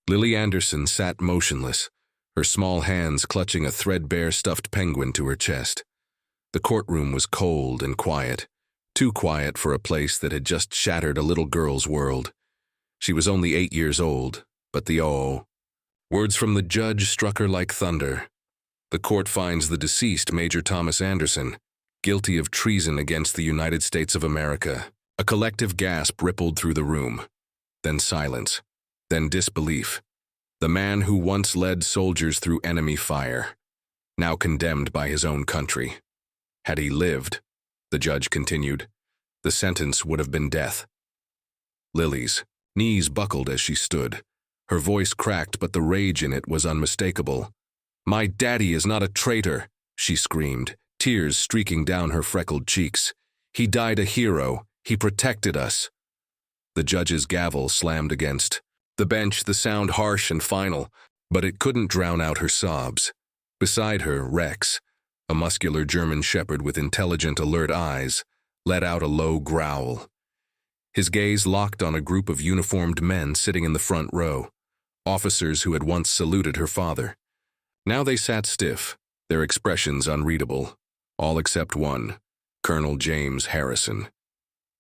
Lily Anderson sat motionless, her small hands clutching a threadbare stuffed penguin to her chest. The courtroom was cold and quiet, too quiet for a place that had just shattered a little girl's world. She was only 8 years old, but the words from the judge struck her like thunder. The court finds the deceased, Major Thomas Anderson, guilty of treason against the United States of America. A collective gasp rippled through the room. Then silence. Then disbelief. The man who once led soldiers through enemy fire, now condemned by his own country. Had he lived, the judge continued, the sentence would have been death. Lily's knees buckled as she stood. Her voice cracked, but the rage in it was unmistakable. "My daddy is not a traitor," she screamed, tears streaking down her freckled cheeks. "He died a hero. He protected us." The judge's gavel slammed against the bench, the sound harsh and final, but it couldn't drown out her sobs. Beside her, Rex, a muscular German shepherd with intelligent, alert eyes, let out a low growl. His gaze locked on a group of uniformed men sitting in the front row, officers who had once saluted her father. Now they sat stiff, their expressions unreadable, all except one, Colonel James Harrison.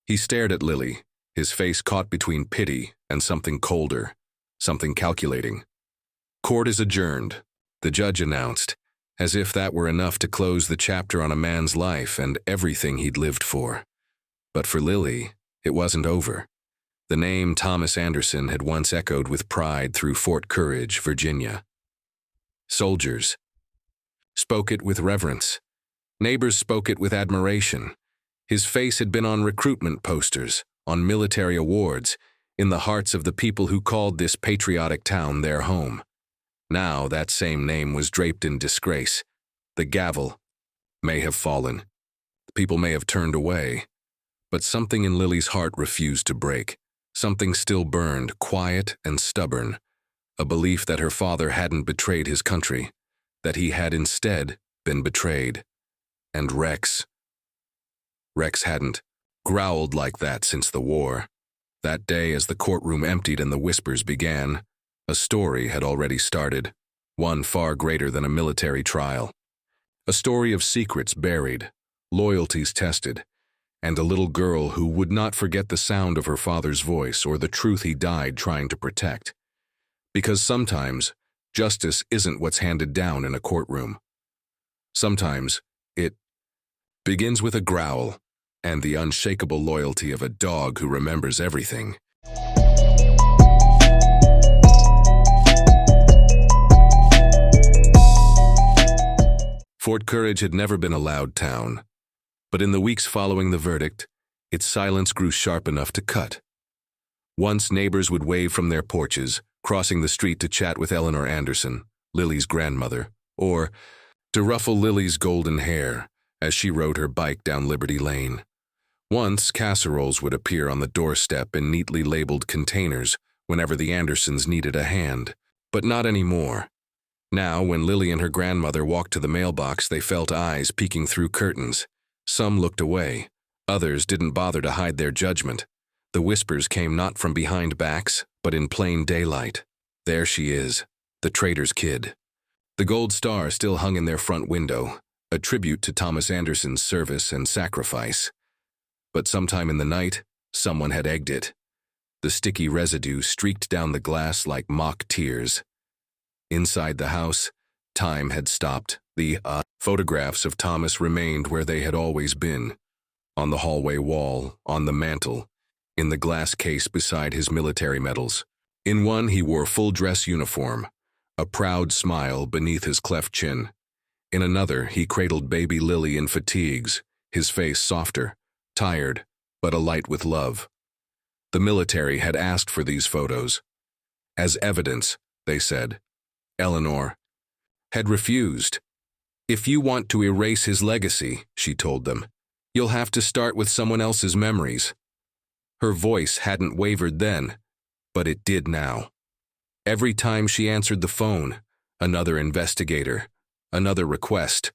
He stared at Lily, his face caught between pity and something colder, something calculating. "Court is adjourned," the judge announced, as if that were enough to close the chapter on a man's life and everything he'd lived for. But for Lily, it wasn't over. The name Thomas Anderson had once echoed with pride through Fort Courage, Virginia. Soldiers spoke it with reverence. Neighbors spoke it with admiration. His face had been on recruitment posters, on military awards, in the hearts of the people who called this patriotic town their home. Now that same name was draped in disgrace. The gavel may have fallen. People may have turned away. But something in Lily's heart refused to break. Something still burned, quiet and stubborn. A belief that her father hadn't betrayed his country, that he had instead been betrayed. And Rex hadn't growled like that since the war. That day, as the courtroom emptied and the whispers began, a story had already started, one far greater than a military trial. A story of secrets buried, loyalties tested, and a little girl who would not forget the sound of her father's voice or the truth he died trying to protect. Because sometimes, justice isn't what's handed down in a courtroom. Sometimes, it begins with a growl and the unshakable loyalty of a dog who remembers everything. Fort Courage had never been a loud town, but in the weeks following the verdict, its silence grew sharp enough to cut. Once neighbors would wave from their porches, crossing the street to chat with Eleanor Anderson, Lily's grandmother, or to ruffle Lily's golden hair as she rode her bike down Liberty Lane. Once, casseroles would appear on the doorstep in neatly labeled containers whenever the Andersons needed a hand, but not anymore. Now, when Lily and her grandmother walked to the mailbox, they felt eyes peeking through curtains. Some looked away. Others didn't bother to hide their judgment. The whispers came not from behind backs, but in plain daylight. There she is, the traitor's kid. The gold star still hung in their front window, a tribute to Thomas Anderson's service and sacrifice. But sometime in the night, someone had egged it. The sticky residue streaked down the glass like mock tears. Inside the house, time had stopped. The photographs of Thomas remained where they had always been. On the hallway wall, on the mantel, in the glass case beside his military medals. In one, he wore full-dress uniform, a proud smile beneath his cleft chin. In another, he cradled baby Lily in fatigues, his face softer, tired, but alight with love. The military had asked for these photos. As evidence, they said. Eleanor had refused. "If you want to erase his legacy," she told them, "you'll have to start with someone else's memories." Her voice hadn't wavered then, but it did now. Every time she answered the phone, another investigator, another request.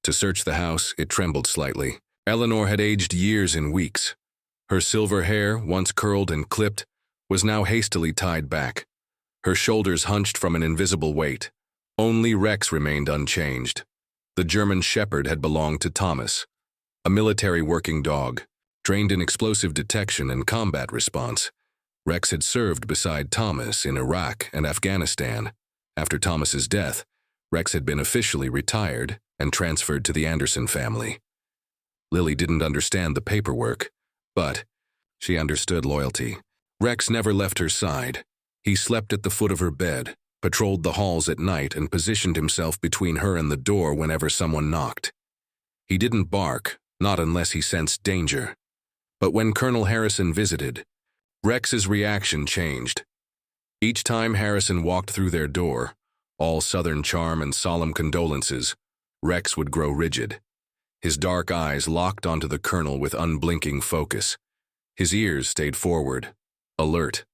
To search the house, it trembled slightly. Eleanor had aged years in weeks. Her silver hair, once curled and clipped, was now hastily tied back. her shoulders hunched from an invisible weight. Only Rex remained unchanged. The German Shepherd had belonged to Thomas, a military working dog, trained in explosive detection and combat response. Rex had served beside Thomas in Iraq and Afghanistan. After Thomas's death, Rex had been officially retired and transferred to the Anderson family. Lily didn't understand the paperwork, but she understood loyalty. Rex never left her side. He slept at the foot of her bed, patrolled the halls at night, and positioned himself between her and the door whenever someone knocked. He didn't bark, not unless he sensed danger. But when Colonel Harrison visited, Rex's reaction changed. Each time Harrison walked through their door, all Southern charm and solemn condolences, Rex would grow rigid. His dark eyes locked onto the colonel with unblinking focus. His ears stayed forward, alert.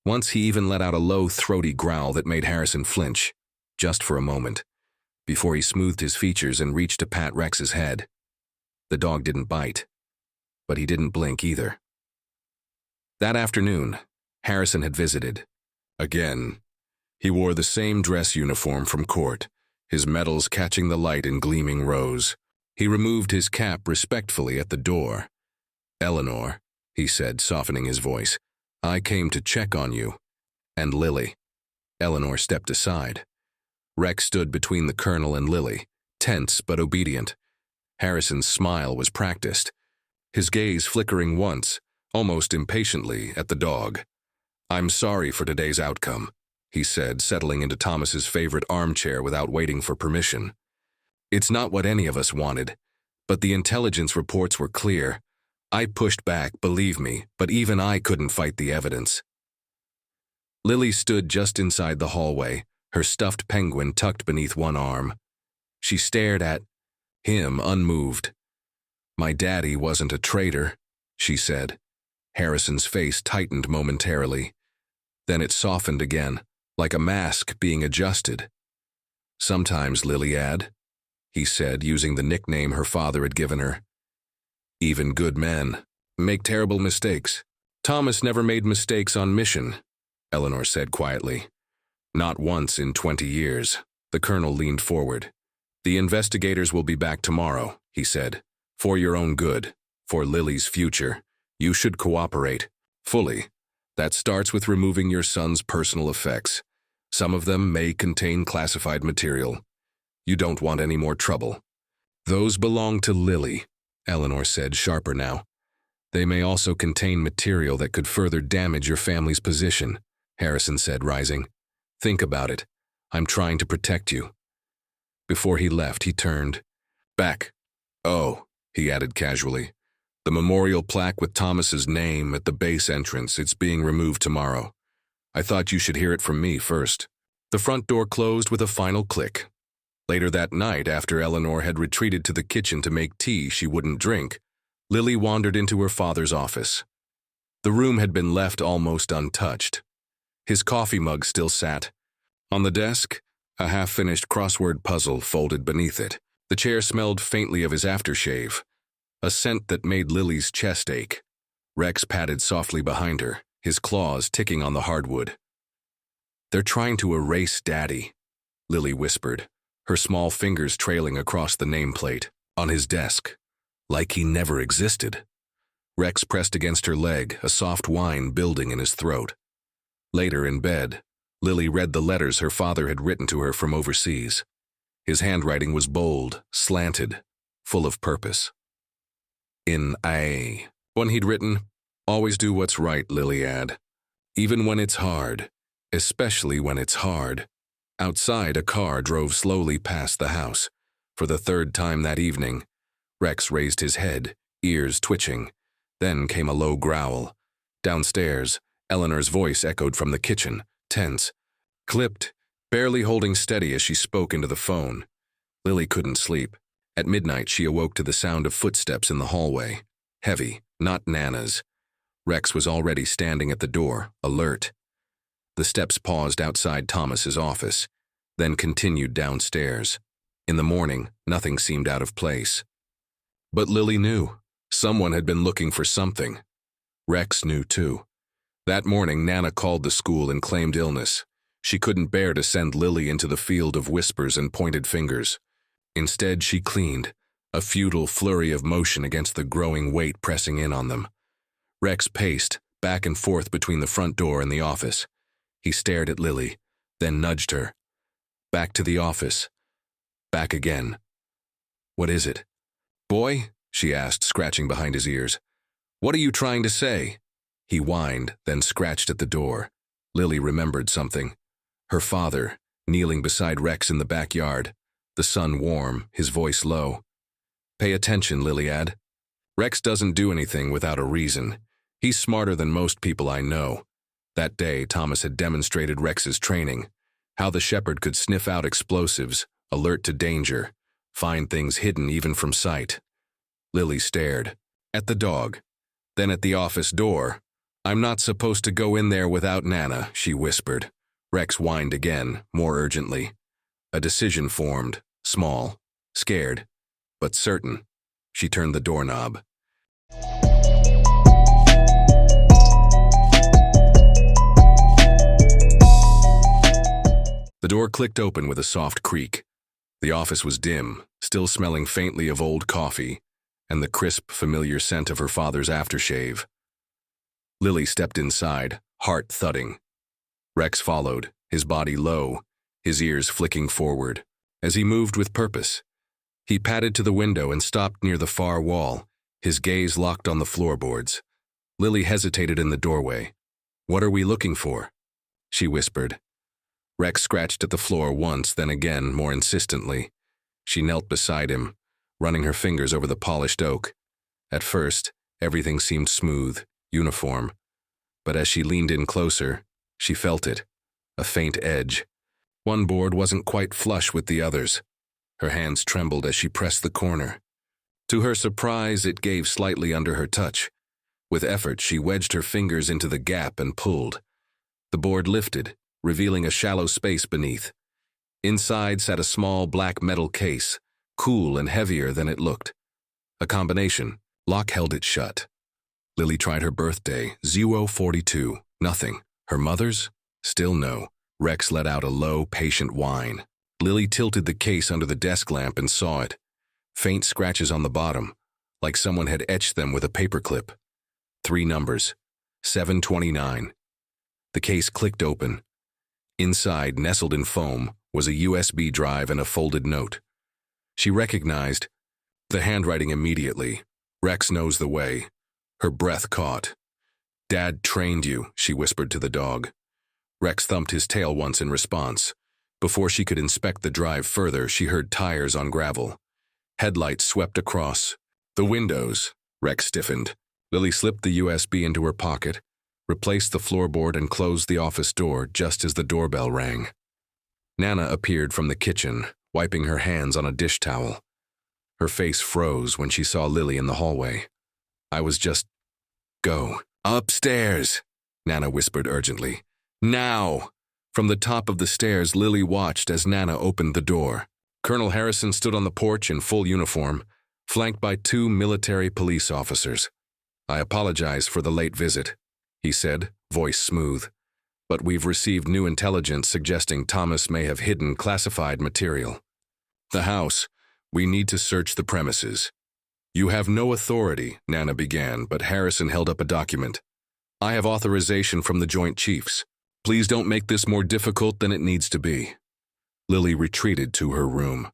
Once he even let out a low, throaty growl that made Harrison flinch, just for a moment, before he smoothed his features and reached to pat Rex's head. The dog didn't bite, but he didn't blink either. That afternoon, Harrison had visited. Again, he wore the same dress uniform from court, his medals catching the light in gleaming rows. He removed his cap respectfully at the door. "Eleanor," he said, softening his voice, "I came to check on you." "And Lily." Eleanor stepped aside. Rex stood between the colonel and Lily, tense but obedient. Harrison's smile was practiced, his gaze flickering once, almost impatiently, at the dog. "I'm sorry for today's outcome," he said, settling into Thomas's favorite armchair without waiting for permission. "It's not what any of us wanted, but the intelligence reports were clear. I pushed back, believe me, but even I couldn't fight the evidence." Lily stood just inside the hallway, her stuffed penguin tucked beneath one arm. She stared at him, unmoved. "My daddy wasn't a traitor," she said. Harrison's face tightened momentarily. Then it softened again, like a mask being adjusted. "Sometimes, Liliad," he said, using the nickname her father had given her. "Even good men make terrible mistakes." "Thomas never made mistakes on mission," Eleanor said quietly. "Not once in 20 years. The colonel leaned forward. "The investigators will be back tomorrow," he said. "For your own good, for Lily's future, you should cooperate, fully. That starts with removing your son's personal effects. Some of them may contain classified material. You don't want any more trouble." "Those belong to Lily," Eleanor said, sharper now. "They may also contain material that could further damage your family's position," Harrison said, rising. "Think about it. I'm trying to protect you." Before he left, he turned back. "Oh," he added casually, "the memorial plaque with Thomas's name at the base entrance, it's being removed tomorrow. I thought you should hear it from me first." The front door closed with a final click. Later that night, after Eleanor had retreated to the kitchen to make tea she wouldn't drink, Lily wandered into her father's office. The room had been left almost untouched. His coffee mug still sat. On the desk, a half-finished crossword puzzle folded beneath it. The chair smelled faintly of his aftershave, a scent that made Lily's chest ache. Rex padded softly behind her, his claws ticking on the hardwood. "They're trying to erase Daddy," Lily whispered, her small fingers trailing across the nameplate on his desk, like he never existed. Rex pressed against her leg, a soft whine building in his throat. Later in bed, Lily read the letters her father had written to her from overseas. His handwriting was bold, slanted, full of purpose. In one he'd written, "Always do what's right, Liliad. Even when it's hard, especially when it's hard." Outside, a car drove slowly past the house. For the third time that evening, Rex raised his head, ears twitching. Then came a low growl. Downstairs, Eleanor's voice echoed from the kitchen, tense, clipped, barely holding steady as she spoke into the phone. Lily couldn't sleep. At midnight, she awoke to the sound of footsteps in the hallway. Heavy, not Nana's. Rex was already standing at the door, alert. The steps paused outside Thomas's office, then continued downstairs. In the morning, nothing seemed out of place. But Lily knew. Someone had been looking for something. Rex knew too. That morning, Nana called the school and claimed illness. She couldn't bear to send Lily into the field of whispers and pointed fingers. Instead, she cleaned, a futile flurry of motion against the growing weight pressing in on them. Rex paced, back and forth between the front door and the office. He stared at Lily, then nudged her. Back to the office. Back again. "What is it?" "Boy?" she asked, scratching behind his ears. "What are you trying to say?" He whined, then scratched at the door. Lily remembered something. Her father, kneeling beside Rex in the backyard, the sun warm, his voice low. "Pay attention, Liliad. Rex doesn't do anything without a reason. He's smarter than most people I know." That day, Thomas had demonstrated Rex's training, how the shepherd could sniff out explosives, alert to danger, find things hidden even from sight. Lily stared. At the dog. Then at the office door. "I'm not supposed to go in there without Nana," she whispered. Rex whined again, more urgently. A decision formed, small, scared, but certain. She turned the doorknob. The door clicked open with a soft creak. The office was dim, still smelling faintly of old coffee, and the crisp, familiar scent of her father's aftershave. Lily stepped inside, heart thudding. Rex followed, his body low, his ears flicking forward, as he moved with purpose. He padded to the window and stopped near the far wall, his gaze locked on the floorboards. Lily hesitated in the doorway. "What are we looking for?" she whispered. Rex scratched at the floor once, then again, more insistently. She knelt beside him, running her fingers over the polished oak. At first, everything seemed smooth, uniform. But as she leaned in closer, she felt it, a faint edge. One board wasn't quite flush with the others. Her hands trembled as she pressed the corner. To her surprise, it gave slightly under her touch. With effort, she wedged her fingers into the gap and pulled. The board lifted, revealing a shallow space beneath. Inside sat a small black metal case, cool and heavier than it looked. A combination. Lock held it shut. Lily tried her birthday, 042, nothing. Her mother's? Still no. Rex let out a low, patient whine. Lily tilted the case under the desk lamp and saw it. Faint scratches on the bottom, like someone had etched them with a paperclip. 3 numbers. 729. The case clicked open. Inside, nestled in foam, was a USB drive and a folded note. She recognized the handwriting immediately. "Rex knows the way." Her breath caught. "Dad trained you," she whispered to the dog. Rex thumped his tail once in response. Before she could inspect the drive further, she heard tires on gravel. Headlights swept across. "The windows." Rex stiffened. Lily slipped the USB into her pocket, replaced the floorboard and closed the office door just as the doorbell rang. Nana appeared from the kitchen, wiping her hands on a dish towel. Her face froze when she saw Lily in the hallway. "I was just... Go. Upstairs," Nana whispered urgently. "Now!" From the top of the stairs, Lily watched as Nana opened the door. Colonel Harrison stood on the porch in full uniform, flanked by 2 military police officers. "I apologize for the late visit," he said, voice smooth. "But we've received new intelligence suggesting Thomas may have hidden classified material. The house, we need to search the premises." "You have no authority," Nana began, but Harrison held up a document. "I have authorization from the Joint Chiefs. Please don't make this more difficult than it needs to be." Lily retreated to her room.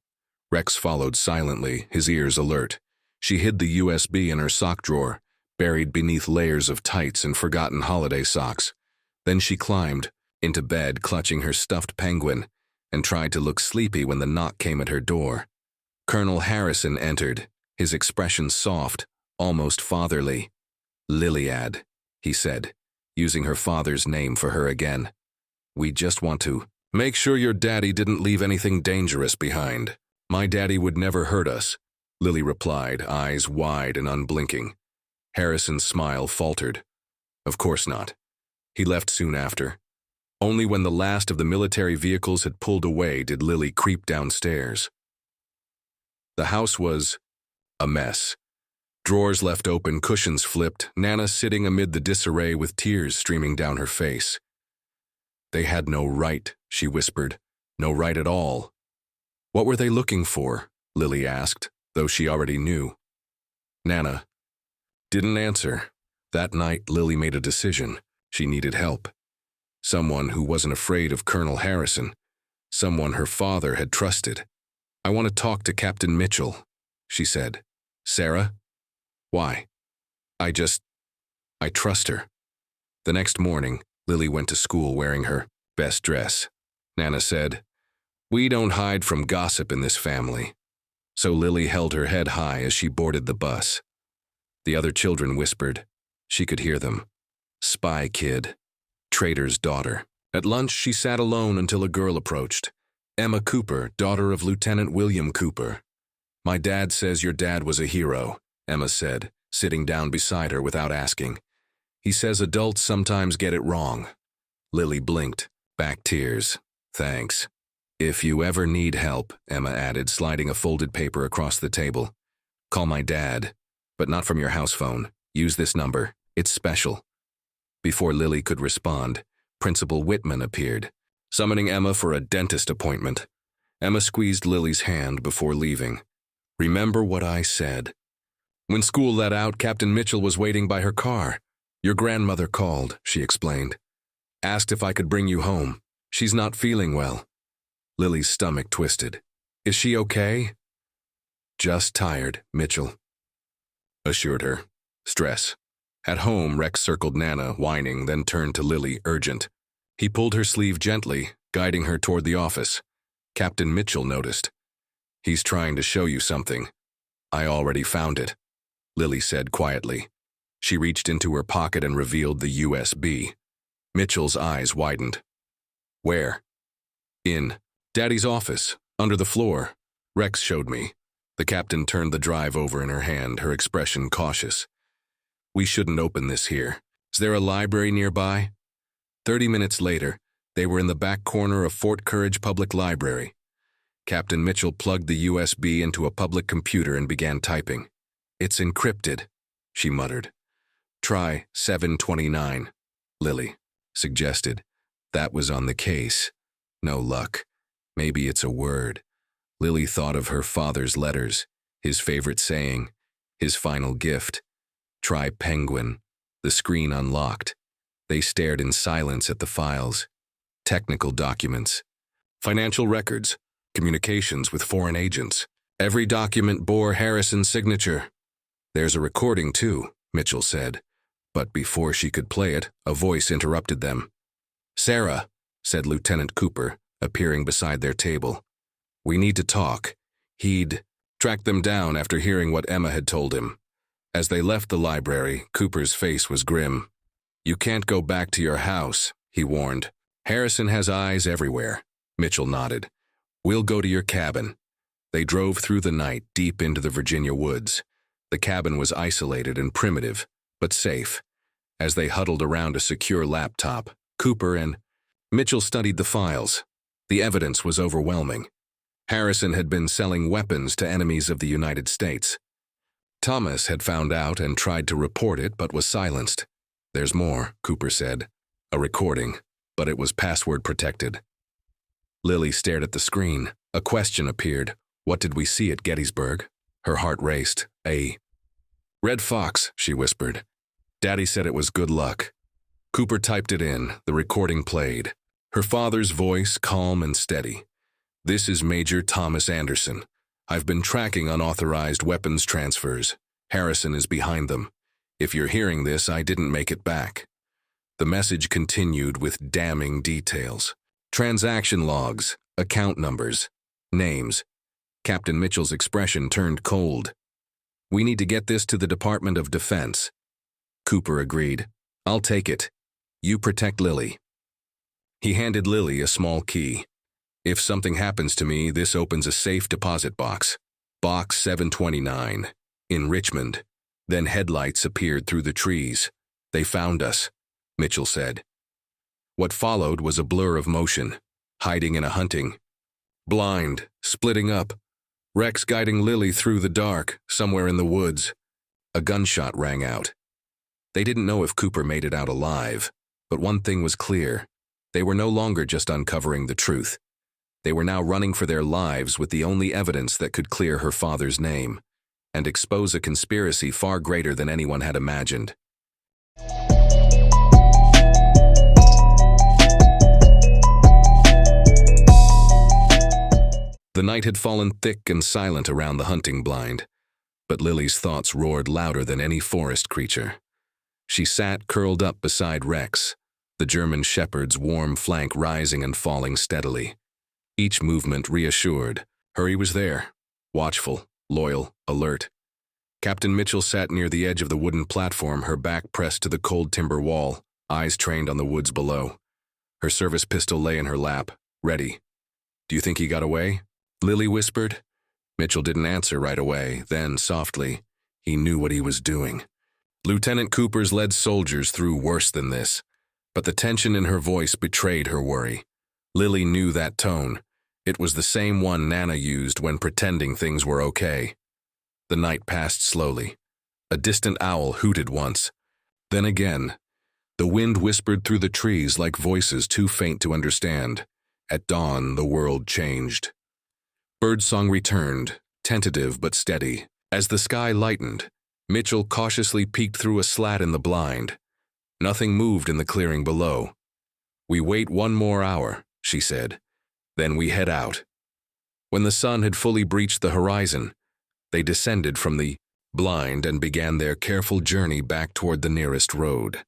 Rex followed silently, his ears alert. She hid the USB in her sock drawer, buried beneath layers of tights and forgotten holiday socks. Then she climbed into bed, clutching her stuffed penguin, and tried to look sleepy when the knock came at her door. Colonel Harrison entered, his expression soft, almost fatherly. "Liliad," he said, using her father's name for her again. "We just want to make sure your daddy didn't leave anything dangerous behind." "My daddy would never hurt us," Lily replied, eyes wide and unblinking. Harrison's smile faltered. "Of course not. He left soon after." Only when the last of the military vehicles had pulled away did Lily creep downstairs. The house was a mess. Drawers left open, cushions flipped, Nana sitting amid the disarray with tears streaming down her face. They had no right, she whispered. No right at all. What were they looking for? Lily asked, though she already knew. Nana didn't answer. That night, Lily made a decision. She needed help. Someone who wasn't afraid of Colonel Harrison. Someone her father had trusted. I want to talk to Captain Mitchell, she said. Sarah? Why? I trust her. The next morning, Lily went to school wearing her best dress. Nana said, "We don't hide from gossip in this family." So Lily held her head high as she boarded the bus. The other children whispered. She could hear them. Spy kid. Traitor's daughter. At lunch, she sat alone until a girl approached. Emma Cooper, daughter of Lieutenant William Cooper. "My dad says your dad was a hero," Emma said, sitting down beside her without asking. "He says adults sometimes get it wrong." Lily blinked. Back tears. "Thanks. If you ever need help," Emma added, sliding a folded paper across the table. "Call my dad, but not from your house phone. Use this number. It's special." Before Lily could respond, Principal Whitman appeared, summoning Emma for a dentist appointment. Emma squeezed Lily's hand before leaving. "Remember what I said." When school let out, Captain Mitchell was waiting by her car. "Your grandmother called," she explained. "Asked if I could bring you home. She's not feeling well." Lily's stomach twisted. "Is she okay?" "Just tired," Mitchell assured her. Stress. At home, Rex circled Nana, whining, then turned to Lily, urgent. He pulled her sleeve gently, guiding her toward the office. Captain Mitchell noticed. "He's trying to show you something." "I already found it," Lily said quietly. She reached into her pocket and revealed the USB. Mitchell's eyes widened. "Where?" "In Daddy's office, under the floor. Rex showed me." The captain turned the drive over in her hand, her expression cautious. "We shouldn't open this here. Is there a library nearby?" 30 minutes later, they were in the back corner of Fort Courage Public Library. Captain Mitchell plugged the USB into a public computer and began typing. "It's encrypted," she muttered. "Try 729, Lily suggested. That was on the case. No luck. Maybe it's a word. Lily thought of her father's letters, his favorite saying, his final gift. Try penguin. The screen unlocked. They stared in silence at the files. Technical documents. Financial records. Communications with foreign agents. Every document bore Harrison's signature. "There's a recording, too," Mitchell said. But before she could play it, a voice interrupted them. "Sarah," said Lieutenant Cooper, appearing beside their table. "We need to talk." He'd tracked them down after hearing what Emma had told him. As they left the library, Cooper's face was grim. "You can't go back to your house," he warned. "Harrison has eyes everywhere." Mitchell nodded. "We'll go to your cabin." They drove through the night deep into the Virginia woods. The cabin was isolated and primitive, but safe. As they huddled around a secure laptop, Cooper and Mitchell studied the files. The evidence was overwhelming. Harrison had been selling weapons to enemies of the United States. Thomas had found out and tried to report it but was silenced. "There's more," Cooper said. "A recording, but it was password protected." Lily stared at the screen. A question appeared. "What did we see at Gettysburg?" Her heart raced. "A red fox," she whispered. "Daddy said it was good luck." Cooper typed it in. The recording played. Her father's voice, calm and steady. "This is Major Thomas Anderson. I've been tracking unauthorized weapons transfers. Harrison is behind them. If you're hearing this, I didn't make it back." The message continued with damning details. Transaction logs, account numbers, names. Captain Mitchell's expression turned cold. "We need to get this to the Department of Defense." Cooper agreed. "I'll take it. You protect Lily." He handed Lily a small key. "If something happens to me, this opens a safe deposit box. Box 729, in Richmond." Then headlights appeared through the trees. "They found us," Mitchell said. What followed was a blur of motion, hiding in a hunting. Blind, splitting up. Rex guiding Lily through the dark, somewhere in the woods. A gunshot rang out. They didn't know if Cooper made it out alive, but one thing was clear. They were no longer just uncovering the truth. They were now running for their lives with the only evidence that could clear her father's name and expose a conspiracy far greater than anyone had imagined. The night had fallen thick and silent around the hunting blind, but Lily's thoughts roared louder than any forest creature. She sat curled up beside Rex, the German shepherd's warm flank rising and falling steadily. Each movement reassured her he was there, watchful, loyal, alert. Captain Mitchell sat near the edge of the wooden platform, her back pressed to the cold timber wall, eyes trained on the woods below. Her service pistol lay in her lap, ready. "Do you think he got away?" Lily whispered. Mitchell didn't answer right away. Then, softly, he knew what he was doing. Lieutenant Cooper's led soldiers through worse than this, but the tension in her voice betrayed her worry. Lily knew that tone. It was the same one Nana used when pretending things were okay. The night passed slowly. A distant owl hooted once. Then again. The wind whispered through the trees like voices too faint to understand. At dawn, the world changed. Birdsong returned, tentative but steady. As the sky lightened, Mitchell cautiously peeked through a slat in the blind. Nothing moved in the clearing below. "We wait one more hour," she said. "Then we head out." When the sun had fully breached the horizon, they descended from the blind and began their careful journey back toward the nearest road.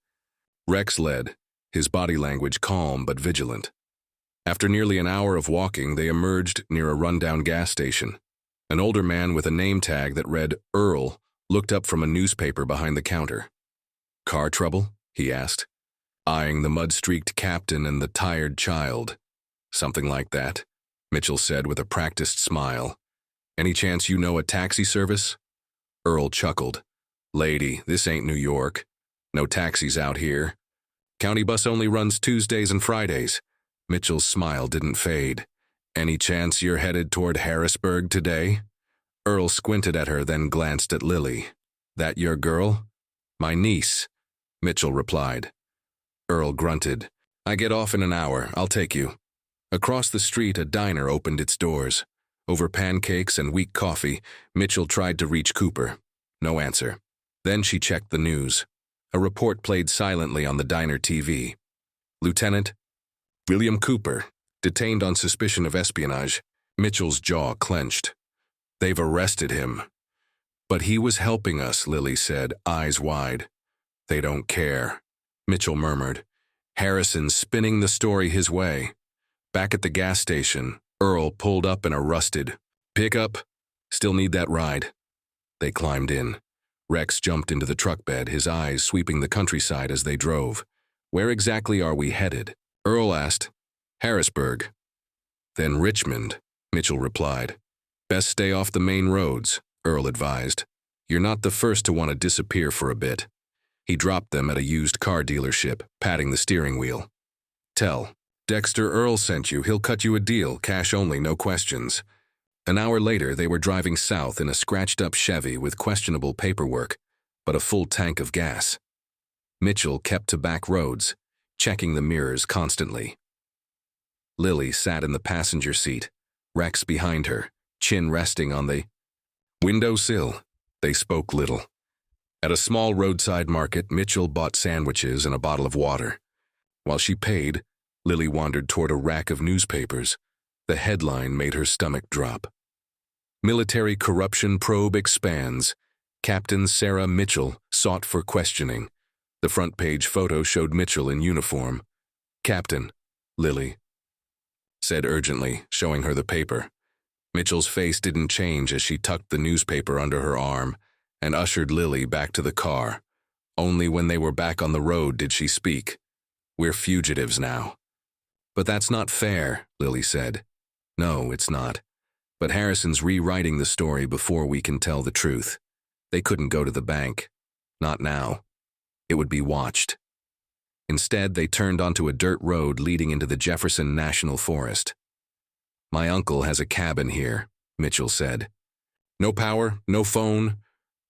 Rex led, his body language calm but vigilant. After nearly an hour of walking, they emerged near a rundown gas station. An older man with a name tag that read Earl looked up from a newspaper behind the counter. "Car trouble?" he asked, eyeing the mud-streaked captain and the tired child. "Something like that," Mitchell said with a practiced smile. "Any chance you know a taxi service?" Earl chuckled. "Lady, this ain't New York. No taxis out here. County bus only runs Tuesdays and Fridays." Mitchell's smile didn't fade. "Any chance you're headed toward Harrisburg today?" Earl squinted at her, then glanced at Lily. "That your girl?" "My niece," Mitchell replied. Earl grunted. "I get off in an hour. I'll take you." Across the street, a diner opened its doors. Over pancakes and weak coffee, Mitchell tried to reach Cooper. No answer. Then she checked the news. A report played silently on the diner TV. "Lieutenant William Cooper, detained on suspicion of espionage." Mitchell's jaw clenched. "They've arrested him." "But he was helping us," Lily said, eyes wide. "They don't care," Mitchell murmured. "Harrison's spinning the story his way." Back at the gas station, Earl pulled up in a rusted pickup. "Still need that ride." They climbed in. Rex jumped into the truck bed, his eyes sweeping the countryside as they drove. "Where exactly are we headed?" Earl asked. "Harrisburg." "Then Richmond," Mitchell replied. "Best stay off the main roads," Earl advised. "You're not the first to want to disappear for a bit." He dropped them at a used car dealership, patting the steering wheel. "Tell Dexter Earl sent you. He'll cut you a deal, cash only, no questions." An hour later, they were driving south in a scratched-up Chevy with questionable paperwork, but a full tank of gas. Mitchell kept to back roads, checking the mirrors constantly. Lily sat in the passenger seat, Rex behind her, chin resting on the windowsill. They spoke little. At a small roadside market, Mitchell bought sandwiches and a bottle of water. While she paid, Lily wandered toward a rack of newspapers. The headline made her stomach drop. "Military corruption probe expands. Captain Sarah Mitchell sought for questioning." The front page photo showed Mitchell in uniform. "Captain," Lily said urgently, showing her the paper. Mitchell's face didn't change as she tucked the newspaper under her arm and ushered Lily back to the car. Only when they were back on the road did she speak. "We're fugitives now." "But that's not fair," Lily said. "No, it's not. But Harrison's rewriting the story before we can tell the truth. They couldn't go to the bank. Not now. It would be watched." Instead, they turned onto a dirt road leading into the Jefferson National Forest. "My uncle has a cabin here," Mitchell said. "No power, no phone,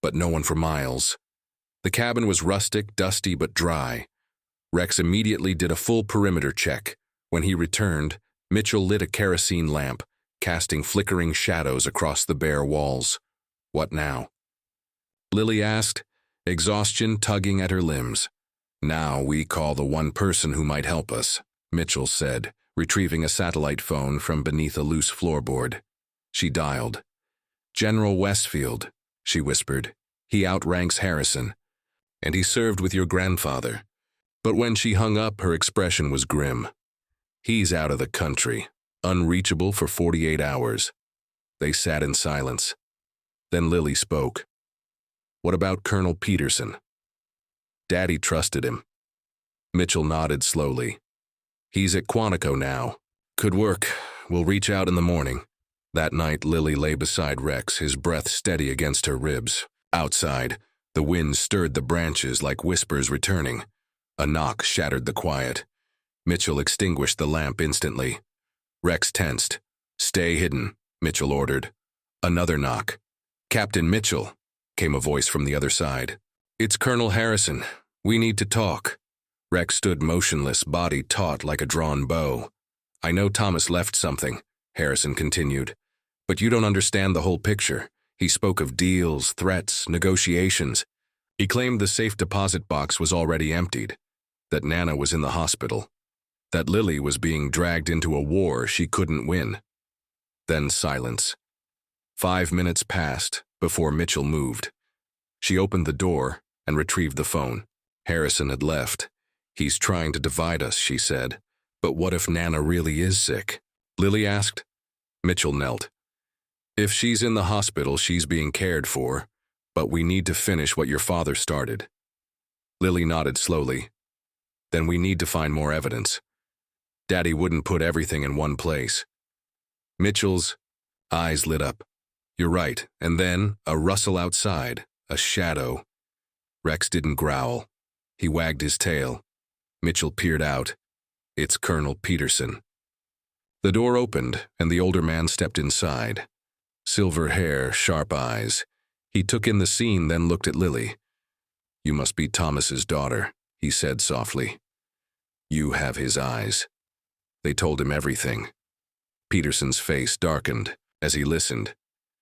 but no one for miles. The cabin was rustic, dusty, but dry. Rex immediately did a full perimeter check. When he returned, Mitchell lit a kerosene lamp, casting flickering shadows across the bare walls. What now? Lily asked, exhaustion tugging at her limbs. Now we call the one person who might help us, Mitchell said, retrieving a satellite phone from beneath a loose floorboard. She dialed. General Westfield, she whispered. He outranks Harrison. And he served with your grandfather. But when she hung up, her expression was grim. He's out of the country, unreachable for 48 hours. They sat in silence. Then Lily spoke. What about Colonel Peterson? Daddy trusted him. Mitchell nodded slowly. He's at Quantico now. Could work. We'll reach out in the morning. That night, Lily lay beside Rex, his breath steady against her ribs. Outside, the wind stirred the branches like whispers returning. A knock shattered the quiet. Mitchell extinguished the lamp instantly. Rex tensed. Stay hidden, Mitchell ordered. Another knock. Captain Mitchell, came a voice from the other side. It's Colonel Harrison. We need to talk. Rex stood motionless, body taut like a drawn bow. I know Thomas left something, Harrison continued. But you don't understand the whole picture. He spoke of deals, threats, negotiations. He claimed the safe deposit box was already emptied, that Nana was in the hospital, that Lily was being dragged into a war she couldn't win. Then silence. 5 minutes passed before Mitchell moved. She opened the door and retrieved the phone. Harrison had left. He's trying to divide us, she said. But what if Nana really is sick? Lily asked. Mitchell knelt. If she's in the hospital, she's being cared for, but we need to finish what your father started. Lily nodded slowly. Then we need to find more evidence. Daddy wouldn't put everything in one place. Mitchell's eyes lit up. You're right, and then a rustle outside, a shadow. Rex didn't growl. He wagged his tail. Mitchell peered out. It's Colonel Peterson. The door opened, and the older man stepped inside. Silver hair, sharp eyes. He took in the scene, then looked at Lily. You must be Thomas's daughter, he said softly. You have his eyes. They told him everything. Peterson's face darkened as he listened.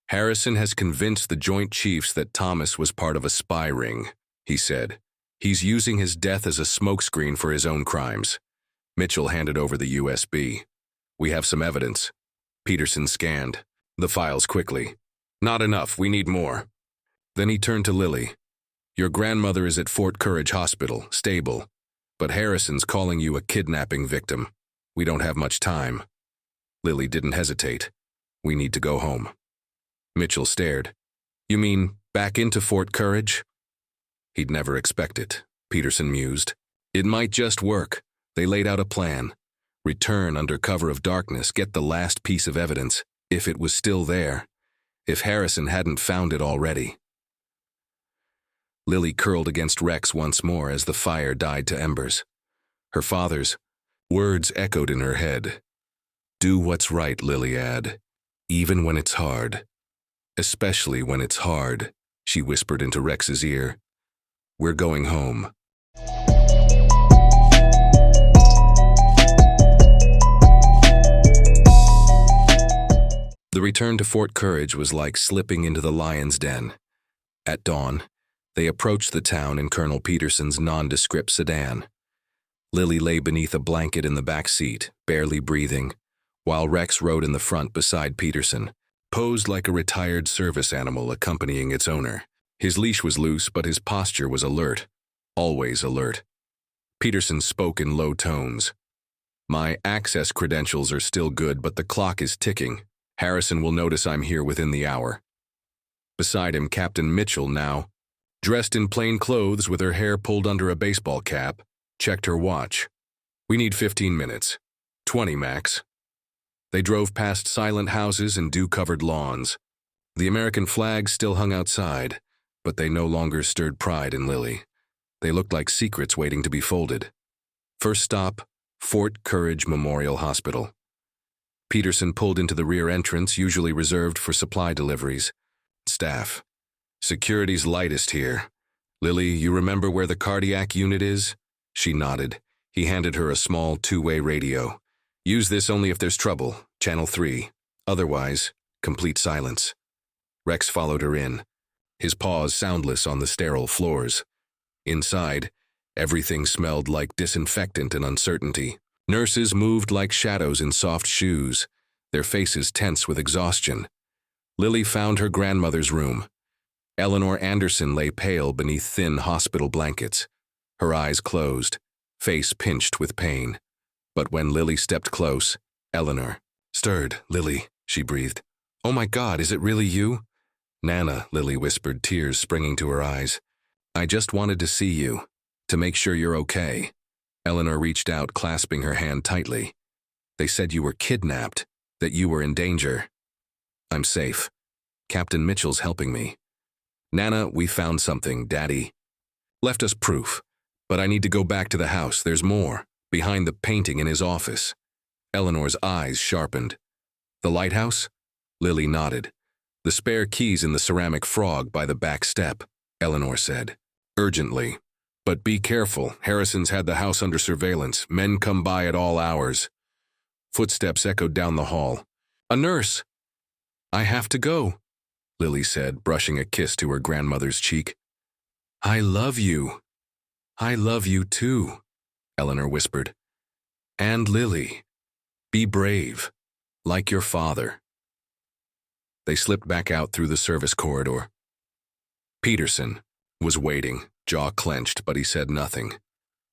Harrison has convinced the Joint Chiefs that Thomas was part of a spy ring, he said. He's using his death as a smokescreen for his own crimes. Mitchell handed over the USB. We have some evidence. Peterson scanned the files quickly. Not enough, we need more. Then he turned to Lily. Your grandmother is at Fort Courage Hospital, stable, but Harrison's calling you a kidnapping victim. We don't have much time. Lily didn't hesitate. We need to go home. Mitchell stared. You mean back into Fort Courage? He'd never expect it, Peterson mused. It might just work. They laid out a plan. Return under cover of darkness, get the last piece of evidence, if it was still there, if Harrison hadn't found it already. Lily curled against Rex once more as the fire died to embers. Her father's words echoed in her head. Do what's right, Liliad, even when it's hard. Especially when it's hard, she whispered into Rex's ear. We're going home. The return to Fort Courage was like slipping into the lion's den. At dawn, they approached the town in Colonel Peterson's nondescript sedan. Lily lay beneath a blanket in the back seat, barely breathing, while Rex rode in the front beside Peterson, posed like a retired service animal accompanying its owner. His leash was loose, but his posture was alert, always alert. Peterson spoke in low tones. My access credentials are still good, but the clock is ticking. Harrison will notice I'm here within the hour. Beside him, Captain Mitchell, now, dressed in plain clothes with her hair pulled under a baseball cap, checked her watch. We need 15 minutes. 20 max. They drove past silent houses and dew-covered lawns. The American flag still hung outside, but they no longer stirred pride in Lily. They looked like secrets waiting to be folded. First stop, Fort Courage Memorial Hospital. Peterson pulled into the rear entrance, usually reserved for supply deliveries. Staff. Security's lightest here. Lily, you remember where the cardiac unit is? She nodded. He handed her a small two-way radio. Use this only if there's trouble, channel 3. Otherwise, complete silence. Rex followed her in, his paws soundless on the sterile floors. Inside, everything smelled like disinfectant and uncertainty. Nurses moved like shadows in soft shoes, their faces tense with exhaustion. Lily found her grandmother's room. Eleanor Anderson lay pale beneath thin hospital blankets, her eyes closed, face pinched with pain. But when Lily stepped close, Eleanor stirred. "Lily," she breathed. "Oh my God, is it really you?" "Nana," Lily whispered, tears springing to her eyes. "I just wanted to see you, to make sure you're okay." Eleanor reached out, clasping her hand tightly. "They said you were kidnapped, that you were in danger." "I'm safe. Captain Mitchell's helping me." "Nana, we found something, Daddy. Left us proof. But I need to go back to the house. There's more, behind the painting in his office." Eleanor's eyes sharpened. "The lighthouse?" Lily nodded. "The spare keys in the ceramic frog by the back step," Eleanor said, urgently. "But be careful. Harrison's had the house under surveillance. Men come by at all hours." Footsteps echoed down the hall. "A nurse!" "I have to go," Lily said, brushing a kiss to her grandmother's cheek. "I love you." "I love you too," Eleanor whispered. "And Lily, be brave, like your father." They slipped back out through the service corridor. Peterson was waiting, jaw clenched, but he said nothing.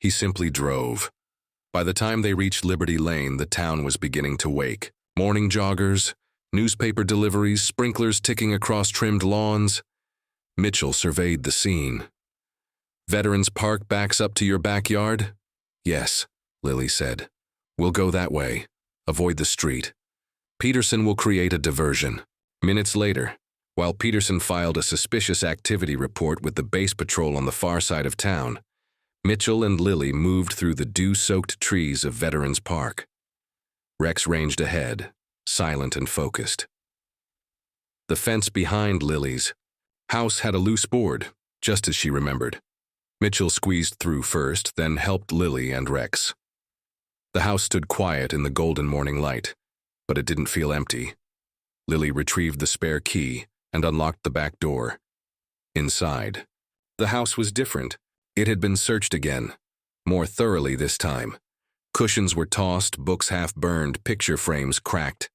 He simply drove. By the time they reached Liberty Lane, the town was beginning to wake. Morning joggers, newspaper deliveries, sprinklers ticking across trimmed lawns. Mitchell surveyed the scene. "Veterans Park backs up to your backyard?" "Yes," Lily said. "We'll go that way. Avoid the street. Peterson will create a diversion." Minutes later, while Peterson filed a suspicious activity report with the base patrol on the far side of town, Mitchell and Lily moved through the dew-soaked trees of Veterans Park. Rex ranged ahead, silent and focused. The fence behind Lily's house had a loose board, just as she remembered. Mitchell squeezed through first, then helped Lily and Rex. The house stood quiet in the golden morning light, but it didn't feel empty. Lily retrieved the spare key and unlocked the back door. Inside, the house was different. It had been searched again, more thoroughly this time. Cushions were tossed, books half burned, picture frames cracked.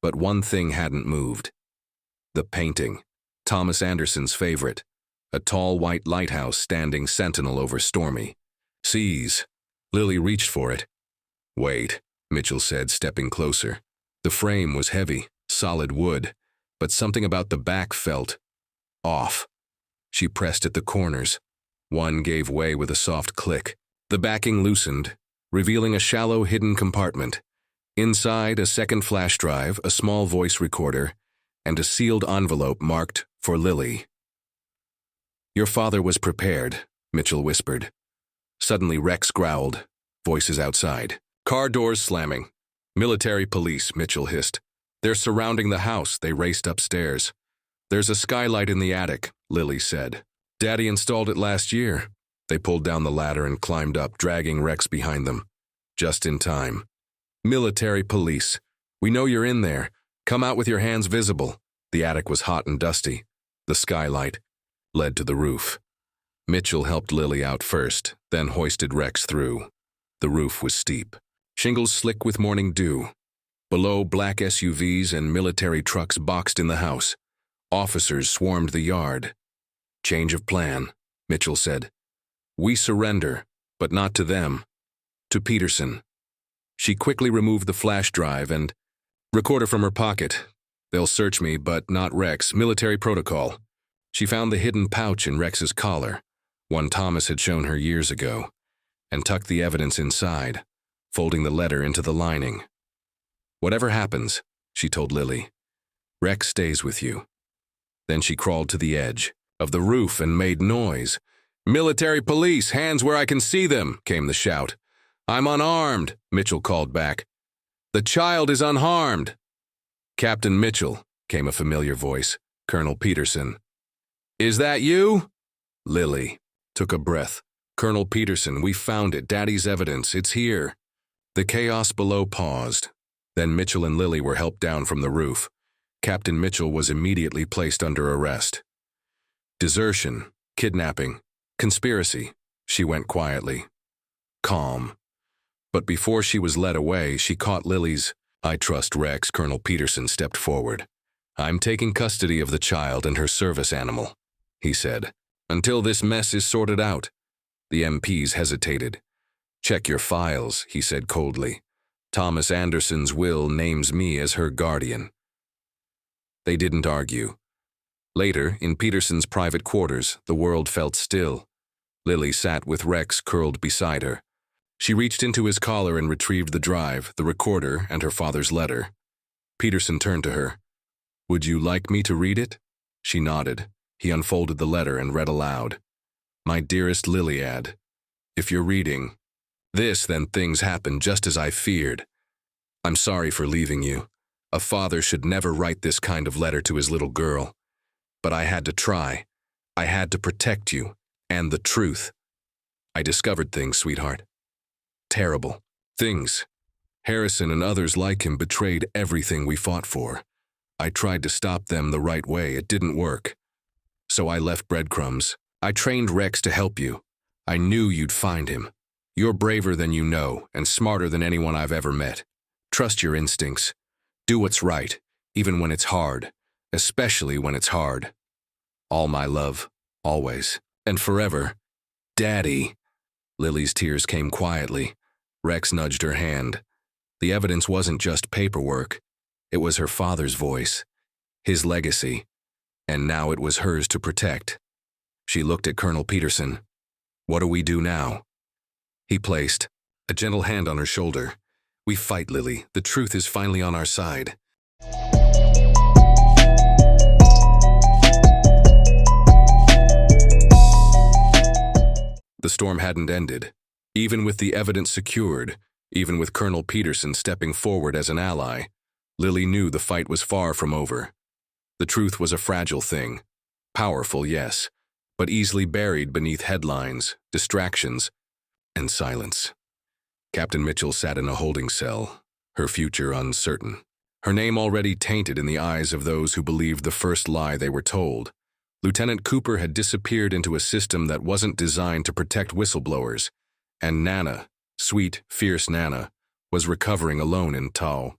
But one thing hadn't moved. The painting, Thomas Anderson's favorite. A tall white lighthouse standing sentinel over stormy seas. Lily reached for it. "Wait," Mitchell said, stepping closer. The frame was heavy, solid wood, but something about the back felt off. She pressed at the corners. One gave way with a soft click. The backing loosened, revealing a shallow hidden compartment. Inside, a second flash drive, a small voice recorder, and a sealed envelope marked for Lily. "Your father was prepared," Mitchell whispered. Suddenly Rex growled, voices outside. Car doors slamming. "Military police," Mitchell hissed. "They're surrounding the house." They raced upstairs. "There's a skylight in the attic," Lily said. "Daddy installed it last year." They pulled down the ladder and climbed up, dragging Rex behind them. Just in time. "Military police. We know you're in there. Come out with your hands visible." The attic was hot and dusty. The skylight led to the roof. Mitchell helped Lily out first, then hoisted Rex through. The roof was steep. Shingles slick with morning dew. Below, black SUVs and military trucks boxed in the house. Officers swarmed the yard. "Change of plan," Mitchell said. "We surrender, but not to them. To Peterson." She quickly removed the flash drive and recorder from her pocket. "They'll search me, but not Rex. Military protocol." She found the hidden pouch in Rex's collar, one Thomas had shown her years ago, and tucked the evidence inside, folding the letter into the lining. "Whatever happens," she told Lily, "Rex stays with you." Then she crawled to the edge of the roof and made noise. "Military police, hands where I can see them," came the shout. "I'm unarmed," Mitchell called back. "The child is unharmed." "Captain Mitchell," came a familiar voice. "Colonel Peterson." Is that you? Lily took a breath. Colonel Peterson, we found it. Daddy's evidence. It's here. The chaos below paused. Then Mitchell and Lily were helped down from the roof. Captain Mitchell was immediately placed under arrest. Desertion, kidnapping, conspiracy, she went quietly. Calm. But before she was led away, she caught Lily's, "I trust Rex." Colonel Peterson stepped forward. "I'm taking custody of the child and her service animal," he said, "until this mess is sorted out." The MPs hesitated. "Check your files," he said coldly. "Thomas Anderson's will names me as her guardian." They didn't argue. Later, in Peterson's private quarters, the world felt still. Lily sat with Rex curled beside her. She reached into his collar and retrieved the drive, the recorder, and her father's letter. Peterson turned to her. "Would you like me to read it?" She nodded. He unfolded the letter and read aloud. "My dearest Liliad, if you're reading this, then things happened just as I feared. I'm sorry for leaving you. A father should never write this kind of letter to his little girl. But I had to try. I had to protect you, and the truth. I discovered things, sweetheart. Terrible things. Harrison and others like him betrayed everything we fought for. I tried to stop them the right way. It didn't work. So I left breadcrumbs. I trained Rex to help you. I knew you'd find him. You're braver than you know, and smarter than anyone I've ever met. Trust your instincts. Do what's right, even when it's hard, especially when it's hard. All my love, always, and forever. Daddy." Lily's tears came quietly. Rex nudged her hand. The evidence wasn't just paperwork. It was her father's voice, his legacy, and now it was hers to protect. She looked at Colonel Peterson. "What do we do now?" He placed a gentle hand on her shoulder. "We fight, Lily. The truth is finally on our side." The storm hadn't ended. Even with the evidence secured, even with Colonel Peterson stepping forward as an ally, Lily knew the fight was far from over. The truth was a fragile thing. Powerful, yes, but easily buried beneath headlines, distractions, and silence. Captain Mitchell sat in a holding cell, her future uncertain. Her name already tainted in the eyes of those who believed the first lie they were told. Lieutenant Cooper had disappeared into a system that wasn't designed to protect whistleblowers, and Nana, sweet, fierce Nana, was recovering alone in Tau.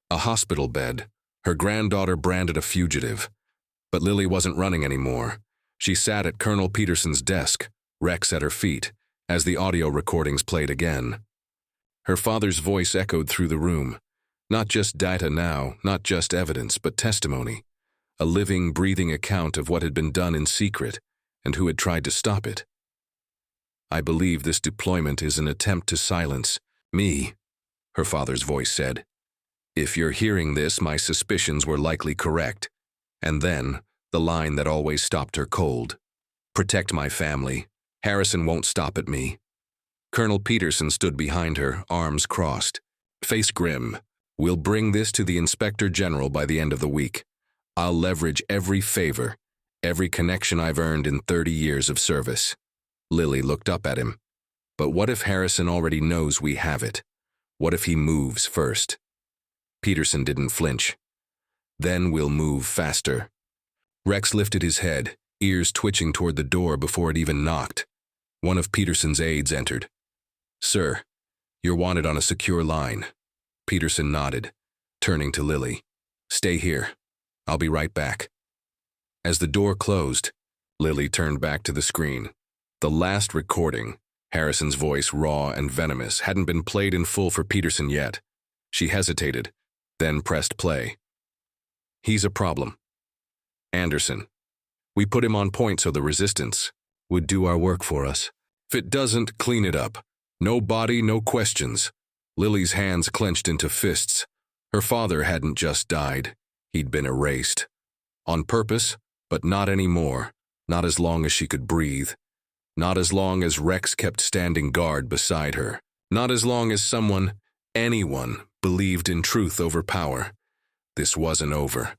A hospital bed, her granddaughter branded a fugitive. But Lily wasn't running anymore. She sat at Colonel Peterson's desk, Rex at her feet, as the audio recordings played again. Her father's voice echoed through the room. Not just data now, not just evidence, but testimony. A living, breathing account of what had been done in secret and who had tried to stop it. "I believe this deployment is an attempt to silence me," her father's voice said. "If you're hearing this, my suspicions were likely correct." And then, the line that always stopped her cold. "Protect my family. Harrison won't stop at me." Colonel Peterson stood behind her, arms crossed, face grim. "We'll bring this to the Inspector General by the end of the week. I'll leverage every favor, every connection I've earned in 30 years of service." Lily looked up at him. "But what if Harrison already knows we have it? What if he moves first?" Peterson didn't flinch. "Then we'll move faster." Rex lifted his head, ears twitching toward the door before it even knocked. One of Peterson's aides entered. "Sir, you're wanted on a secure line." Peterson nodded, turning to Lily. "Stay here. I'll be right back." As the door closed, Lily turned back to the screen. The last recording, Harrison's voice raw and venomous, hadn't been played in full for Peterson yet. She hesitated, then pressed play. "He's a problem. Anderson. We put him on point so the resistance would do our work for us. If it doesn't, clean it up. No body, no questions." Lily's hands clenched into fists. Her father hadn't just died. He'd been erased. On purpose, but not anymore. Not as long as she could breathe. Not as long as Rex kept standing guard beside her. Not as long as someone, anyone, believed in truth over power. This wasn't over.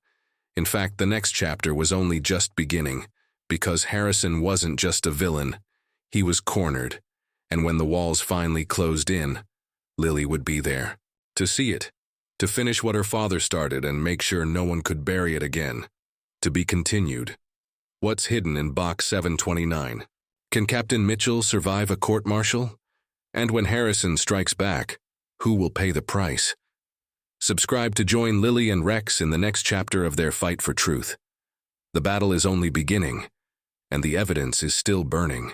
In fact, the next chapter was only just beginning. because Harrison wasn't just a villain, he was cornered, and when the walls finally closed in, Lily would be there, to see it, to finish what her father started and make sure no one could bury it again. To be continued. What's hidden in Box 729? Can Captain Mitchell survive a court-martial? And when Harrison strikes back, who will pay the price? Subscribe to join Lily and Rex in the next chapter of their fight for truth. The battle is only beginning, and the evidence is still burning.